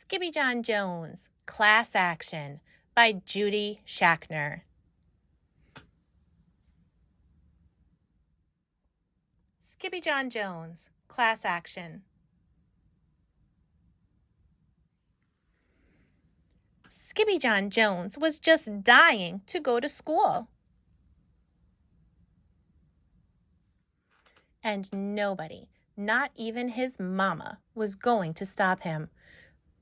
Skippyjon Jones Class Action by Judy Schachner. Skippyjon Jones Class Action. Skippyjon Jones was just dying to go to school. And nobody, not even his mama, was going to stop him.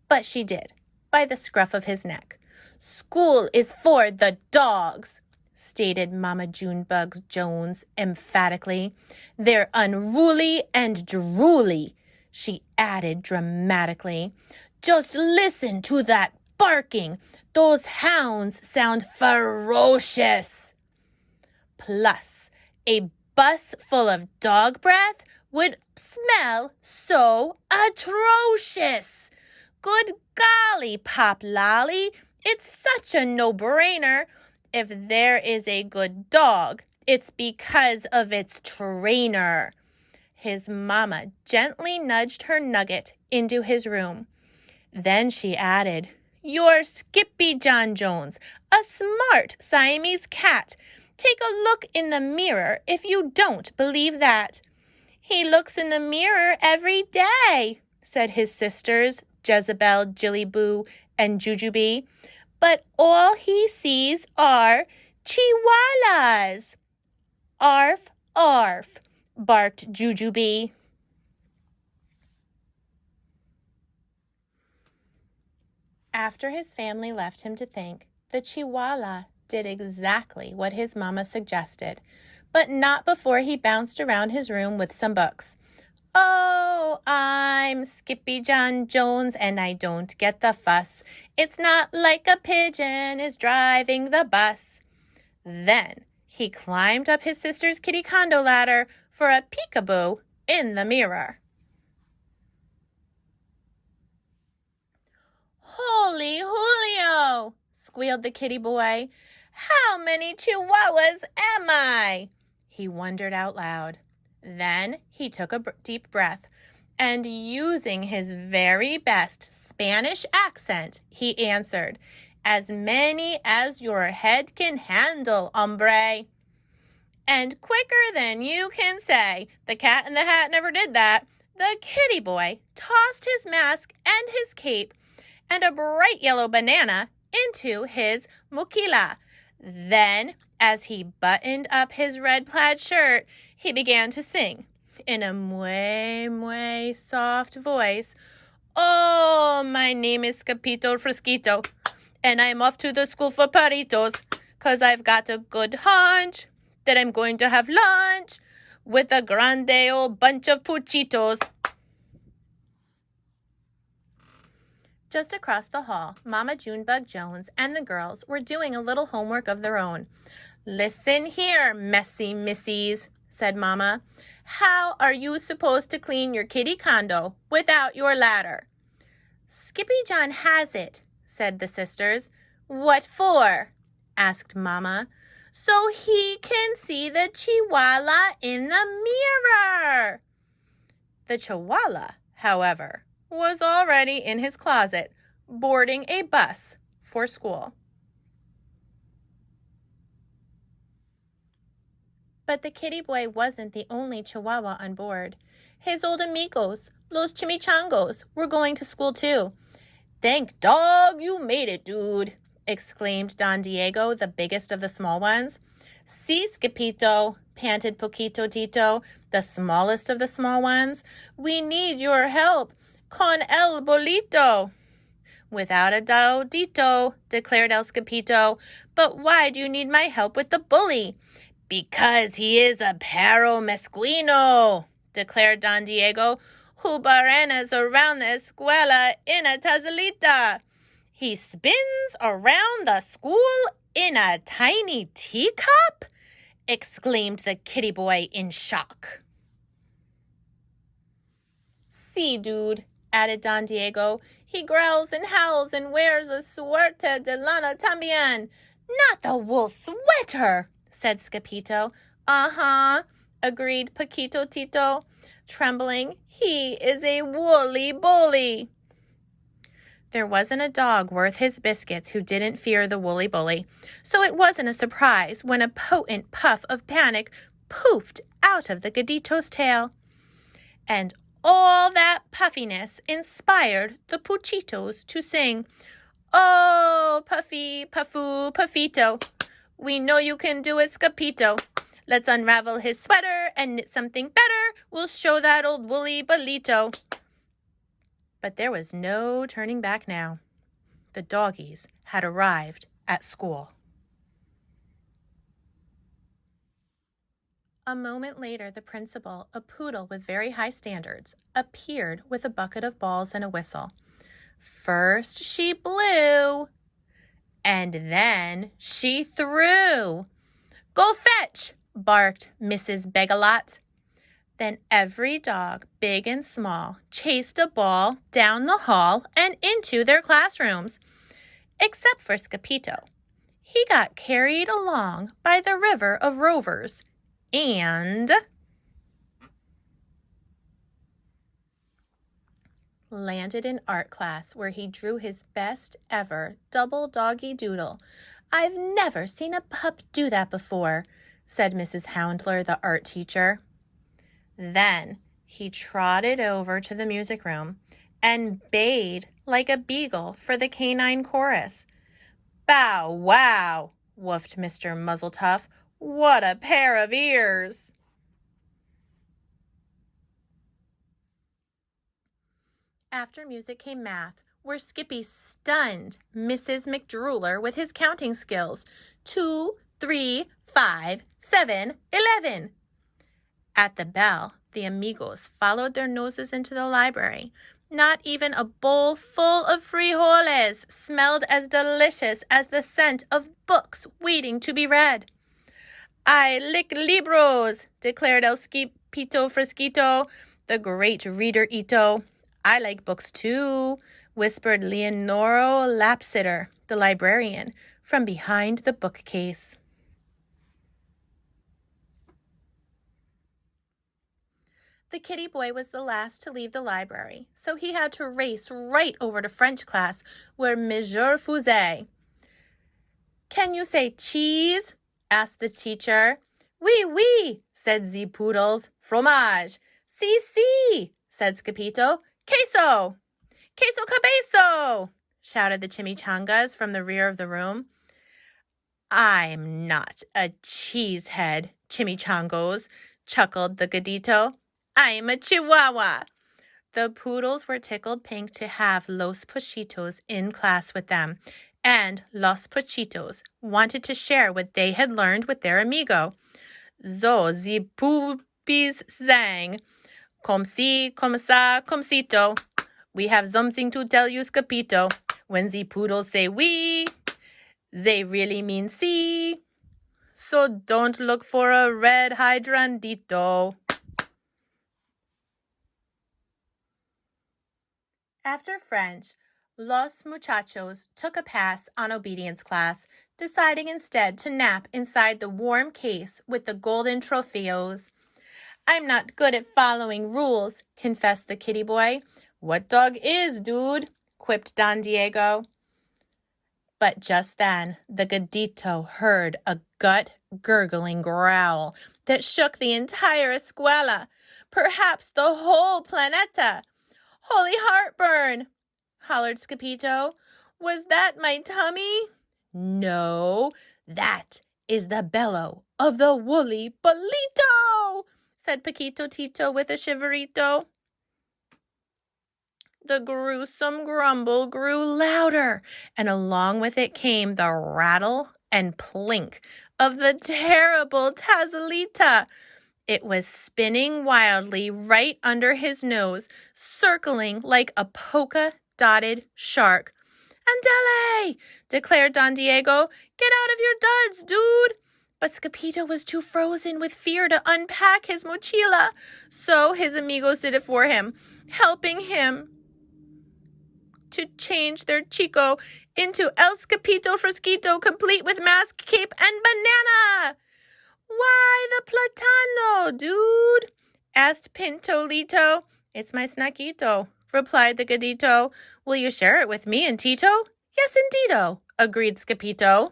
But she did, by the scruff of his neck. "School is for the dogs," stated Mama Junebug Jones emphatically. "They're unruly and drooly," she added dramatically. "Just listen to that barking. Those hounds sound ferocious." Plus, a bus full of dog breath would smell so atrocious. Good golly, Pop Lolly, it's such a no-brainer. If there is a good dog, it's because of its trainer. His mama gently nudged her nugget into his room. Then she added, "You're Skippyjon Jones, a smart Siamese cat. Take a look in the mirror if you don't believe that." "He looks in the mirror every day," said his sisters, Jezebel, Jillyboo, and Jujubee. "But all he sees are chihuahuas." "Arf, arf," barked Jujubee. After his family left him to think, the chihuahua did exactly what his mama suggested, but not before he bounced around his room with some books. "Oh, I'm Skippyjon Jones and I don't get the fuss. It's not like a pigeon is driving the bus." Then he climbed up his sister's kitty condo ladder for a peekaboo in the mirror. "Holy Julio!" squealed the kitty boy. "How many chihuahuas am I?" he wondered out loud. Then he took a deep breath, and using his very best Spanish accent, he answered, "As many as your head can handle, hombre." And quicker than you can say, the Cat in the Hat never did that, the kitty boy tossed his mask and his cape and a bright yellow banana into his mochila. Then, as he buttoned up his red plaid shirt, he began to sing, in a muy soft voice, "Oh, my name is Scapito Frisquito, and I'm off to the school for paritos, 'cause I've got a good hunch that I'm going to have lunch with a grande old bunch of puchitos." Just across the hall, Mama Junebug Jones and the girls were doing a little homework of their own. "Listen here, messy missies," said Mama. "How are you supposed to clean your kitty condo without your ladder?" "Skippyjon has it," said the sisters. "What for?" asked Mama. "So he can see the chihuahua in the mirror." The chihuahua, however, was already in his closet, boarding a bus for school. But the kitty boy wasn't the only chihuahua on board. His old amigos, los chimichangos, were going to school too. "Thank dog you made it, dude," exclaimed Don Diego, the biggest of the small ones. "Si, Skipito," panted Poquito Tito, the smallest of the small ones. "We need your help con el bolito." "Without a daudito," declared El Skipito. "But why do you need my help with the bully?" "Because he is a perro mesquino," declared Don Diego, "who baranas around the escuela in a tazalita." "He spins around the school in a tiny teacup?" exclaimed the kitty boy in shock. "See, dude," added Don Diego, "he growls and howls and wears a suerte de lana también." "Not the wool sweater," said Scapito. "Uh-huh," agreed Paquito Tito, trembling. "He is a woolly bully." There wasn't a dog worth his biscuits who didn't fear the woolly bully, so it wasn't a surprise when a potent puff of panic poofed out of the Gadito's tail. And all that puffiness inspired the Puchitos to sing, "Oh, Puffy, Puffu, Puffito, we know you can do it, Skippyjon. Let's unravel his sweater and knit something better. We'll show that old woolly bulito." But there was no turning back now. The doggies had arrived at school. A moment later, the principal, a poodle with very high standards, appeared with a bucket of balls and a whistle. First she blew, and then she threw. "Go fetch!" barked Mrs. Begalot. Then every dog, big and small, chased a ball down the hall and into their classrooms, except for Skippyjon. He got carried along by the river of rovers and landed in art class, where he drew his best ever double doggy doodle. "I've never seen a pup do that before," said Mrs. Houndler, the art teacher. Then he trotted over to the music room and bayed like a beagle for the canine chorus. "Bow wow," woofed Mr. Muzzletuff. "What a pair of ears!" After music came math, where Skippy stunned Mrs. McDrooler with his counting skills. 2, 3, 5, 7, 11. At the bell, the amigos followed their noses into the library. Not even a bowl full of frijoles smelled as delicious as the scent of books waiting to be read. "I lick libros," declared El Skippito Fresquito, the great reader Ito. "I like books too," whispered Leonoro Lapsitter, the librarian, from behind the bookcase. The kitty boy was the last to leave the library, so he had to race right over to French class, where Monsieur Fusée. "Can you say cheese?" asked the teacher. "Oui, oui," said the poodles. "Fromage." "Si, si," said Skippyjon. "Queso." "Queso cabezo," shouted the chimichangas from the rear of the room. "I'm not a cheesehead, chimichangos," chuckled the Gadito. "I'm a Chihuahua." The poodles were tickled pink to have Los Puchitos in class with them, and Los Puchitos wanted to share what they had learned with their amigo. "So the puppies sang, 'Comme si, comme ça, comme cito. We have something to tell you, Skippyjon. When the poodles say oui, they really mean si. So don't look for a red hydrantito." After French, Los Muchachos took a pass on obedience class, deciding instead to nap inside the warm case with the golden trofeos. "I'm not good at following rules," confessed the kitty boy. "What dog is, dude?" quipped Don Diego. But just then, the Gadito heard a gut-gurgling growl that shook the entire escuela, perhaps the whole planeta. "Holy heartburn!" hollered Skippyjon. "Was that my tummy?" "No, that is the bellow of the woolly bolito," said Paquito Tito with a shiverito. The gruesome grumble grew louder, and along with it came the rattle and plink of the terrible Tazalita. It was spinning wildly right under his nose, circling like a polka-dotted shark. "Andale!" declared Don Diego. "Get out of your duds, dude!" But Skippyjon was too frozen with fear to unpack his mochila, so his amigos did it for him, helping him to change their Chico into El Skippito Fresquito, complete with mask, cape, and banana. "Why the platano, dude?" asked Pintolito. "It's my snackito. replied the Gatito. Will you share it with me and Tito? Yes, indeedo, agreed Skippyjo.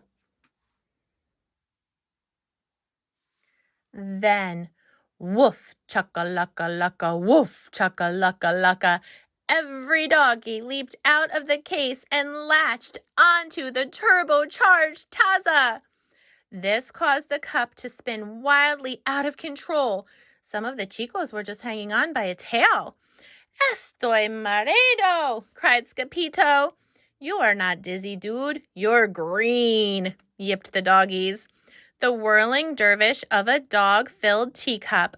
Then, woof, chaka-laka-laka, woof, chaka-laka-laka, every doggy leaped out of the case and latched onto the turbocharged Taza. This caused the cup to spin wildly out of control. Some of the chicos were just hanging on by a tail. Estoy mareado, cried Skippyjo. You are not dizzy, dude. You're green, yipped the doggies. The whirling dervish of a dog-filled teacup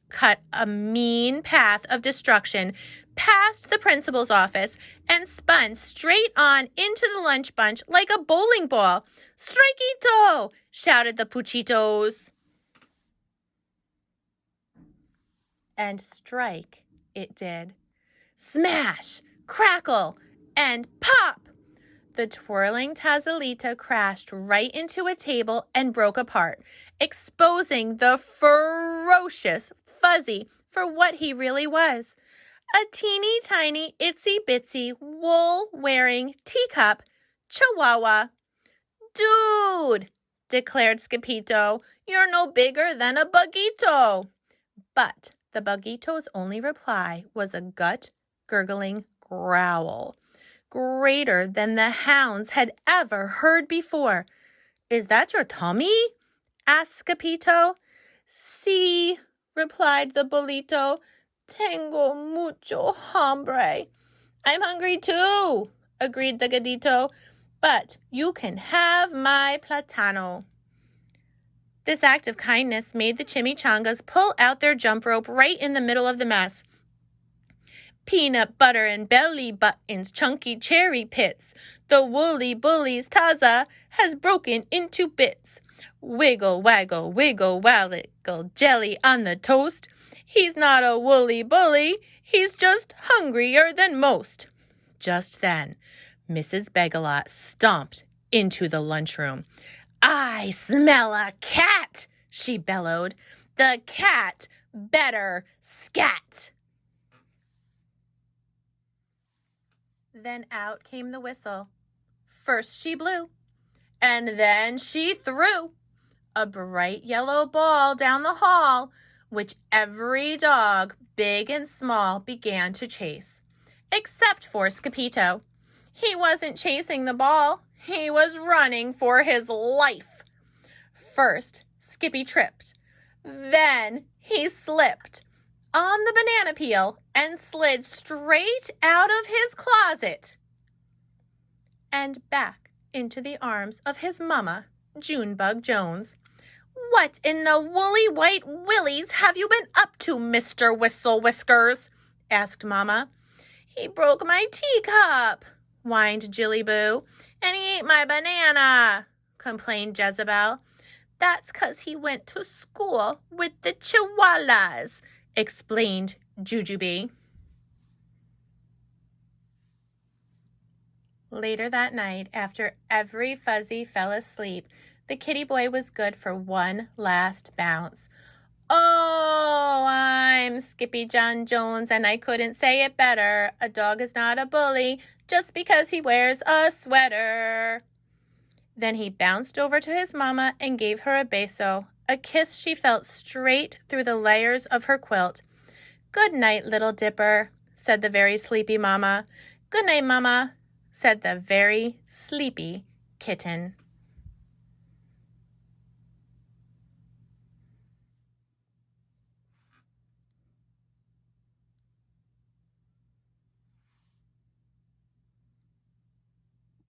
cut a mean path of destruction past the principal's office and spun straight on into the lunch bunch like a bowling ball. Strikeito! Shouted the Puchitos. And strike it did. Smash, crackle, and pop! The twirling Tazalita crashed right into a table and broke apart, exposing the ferocious Fuzzy for what he really was. A teeny tiny, itsy bitsy, wool-wearing teacup chihuahua. Dude, declared Skippyjo, you're no bigger than a bugito. But the bugito's only reply was a gut-gurgling growl, greater than the hounds had ever heard before. Is that your tummy? Asked Skippyjo. Sí, replied the bolito. Tengo mucho hambre. I'm hungry too, agreed the Gatito. But you can have my platano. This act of kindness made the chimichangas pull out their jump rope right in the middle of the mess. Peanut butter and belly buttons, chunky cherry pits. The woolly bully's Taza has broken into bits. Wiggle, waggle, wiggle, waggle, jelly on the toast. He's not a woolly bully, he's just hungrier than most. Just then, Mrs. Begalot stomped into the lunchroom. I smell a cat, she bellowed. The cat better scat. Then out came the whistle. First she blew, and then she threw a bright yellow ball down the hall, which every dog, big and small, began to chase, except for Skippyjo. He wasn't chasing the ball. He was running for his life. First, Skippy tripped. Then he slipped on the banana peel and slid straight out of his closet and back into the arms of his mama, Junebug Jones. What in the woolly white willies have you been up to, Mr. Whistle Whiskers? Asked Mama. He broke my teacup, whined Jillyboo. And he ate my banana, complained Jezebel. That's 'cause he went to school with the chihuahuas, explained Jujubee. Later that night, after every Fuzzy fell asleep, the kitty boy was good for one last bounce. Oh, I'm Skippyjon Jones, and I couldn't say it better. A dog is not a bully just because he wears a sweater. Then he bounced over to his mama and gave her a beso, a kiss she felt straight through the layers of her quilt. Good night, little dipper, said the very sleepy mama. Good night, mama, said the very sleepy kitten.